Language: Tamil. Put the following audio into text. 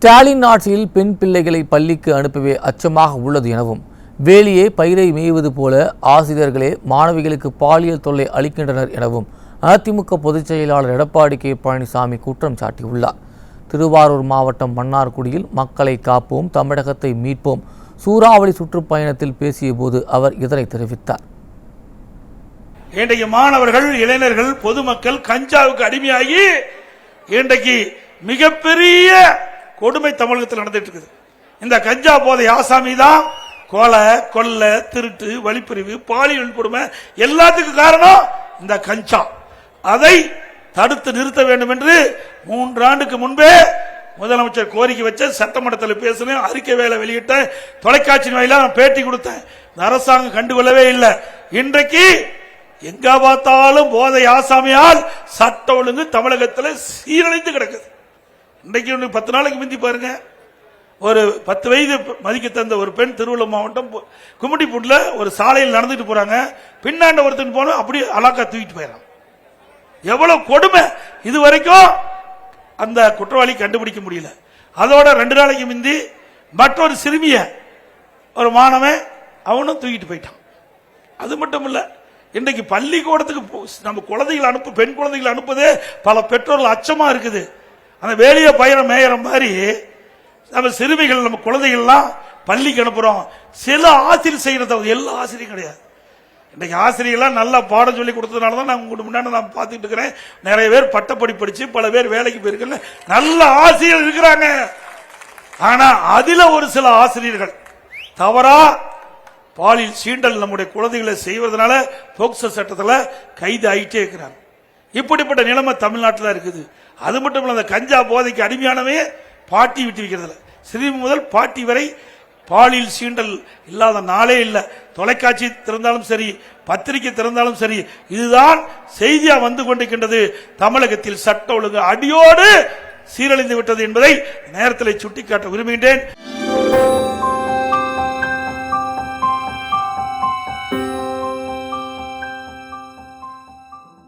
ஸ்டாலின் ஆட்சியில் பெண் பிள்ளைகளை பள்ளிக்கு அனுப்பவே அச்சமாக உள்ளது எனவும், வேலியே பயிரை மேய்வது போல ஆசிரியர்களே மாணவிகளுக்கு பாலியல் தொல்லை அளிக்கின்றனர் எனவும் அதிமுக பொதுச் செயலாளர் எடப்பாடி கே பழனிசாமி குற்றம் சாட்டியுள்ளார். திருவாரூர் மாவட்டம் மன்னார்குடியில் மக்களை காப்போம், தமிழகத்தை மீட்போம் சூறாவளி சுற்றுப்பயணத்தில் பேசிய போது அவர் இதனை தெரிவித்தார். இன்றைக்கு மாணவர்கள், இளைஞர்கள், பொதுமக்கள் கஞ்சாவுக்கு அடிமையாகி இன்றைக்கு மிகப்பெரிய கொடுமை தமிழகத்தில் நடந்துட்டு இருக்குது. இந்த கஞ்சா போதை ஆசாமி தான் கொலை, கொள்ளை, திருட்டு, வழிப்பறிவு, பாலியல் கொடுமை எல்லாத்துக்கும் காரணம் இந்த கஞ்சா. அதை தடுத்து நிறுத்த வேண்டும் என்று 3 ஆண்டுக்கு முன்பே முதலமைச்சர் கோரிக்கை வச்ச, சட்டமன்றத்தில் பேசினேன், அறிக்கை வேலை வெளியிட்ட, தொலைக்காட்சி வாயிலாக பேட்டி கொடுத்தேன். அரசாங்கம் கண்டுகொள்ளவே இல்லை. இன்றைக்கு எங்க பார்த்தாலும் போதை ஆசாமியால் சட்ட ஒழுங்கு தமிழகத்தில் சீரழிந்து கிடக்குது. இன்றைக்கு 10 நாளைக்கு முந்தி பாருங்க, ஒரு 10 வயது மதிக்க தந்த ஒரு பெண் திருவள்ளூர் மாவட்டம் கும்மிடிப்பூட்ல ஒரு சாலையில் நடந்துட்டு போறாங்க. பின்னாண்ட ஒருத்தன் போன அப்படியே அலாக்கா தூக்கிட்டு போயிடறான். எவ்வளவு கொடுமை! இதுவரைக்கும் அந்த குற்றவாளி கண்டுபிடிக்க முடியல. அதோட 2 நாளைக்கு முந்தி மற்றொரு சிறுமிய ஒரு மாணவன் அவனும் தூக்கிட்டு போயிட்டான். அது மட்டும் இல்ல, இன்றைக்கு பள்ளிக்கூடத்துக்கு நம்ம குழந்தைகள் பெண் குழந்தைகள் அனுப்புதே பல பெற்றோர்கள் அச்சமா இருக்குது. அந்த வேலிய பயிரை மேயற மாதிரி நம்ம சிறுமிகள், நம்ம குழந்தைகள்லாம் பள்ளிக்கு அனுப்புறோம். சில ஆசிரியர் செய்யறது, எல்லா ஆசிரியரும் கிடையாது. இன்றைக்கு ஆசிரியர்கள்லாம் நல்லா பாடம் சொல்லி கொடுத்ததுனால தான் நான் உங்களுக்கு முன்னாடி நான் பார்த்துட்டு இருக்கிறேன். நிறைய பேர் பட்டப்படி படிச்சு பல பேர் வேலைக்கு போயிருக்கல, நல்ல ஆசிரியர் இருக்கிறாங்க. ஆனா அதுல ஒரு சில ஆசிரியர்கள் தவறா பாலியல் சீண்டல் நம்முடைய குழந்தைகளை செய்வதனால போக்சோ சட்டத்தில் கைது ஆகிட்டே இருக்கிறாங்க. இப்படிப்பட்ட நிலைமை தமிழ்நாட்டில் இருக்குது. அது மட்டும் இல்ல, அந்த கஞ்சா போதைக்கு அடிமையானவே பாட்டி விட்டு வைக்கிறதுல, சிறுமி முதல் பாட்டி வரை பாலியல் சீண்டல் இல்லாத நாளே இல்லை. தொலைக்காட்சி திறந்தாலும் சரி, பத்திரிகை திறந்தாலும் சரி, இதுதான் செய்தியா வந்து கொண்டிருக்கின்றது. தமிழகத்தில் சட்ட ஒழுங்கு அடியோடு சீரழிந்து விட்டது என்பதை நேரத்தில் சுட்டிக்காட்ட விரும்புகின்றேன்.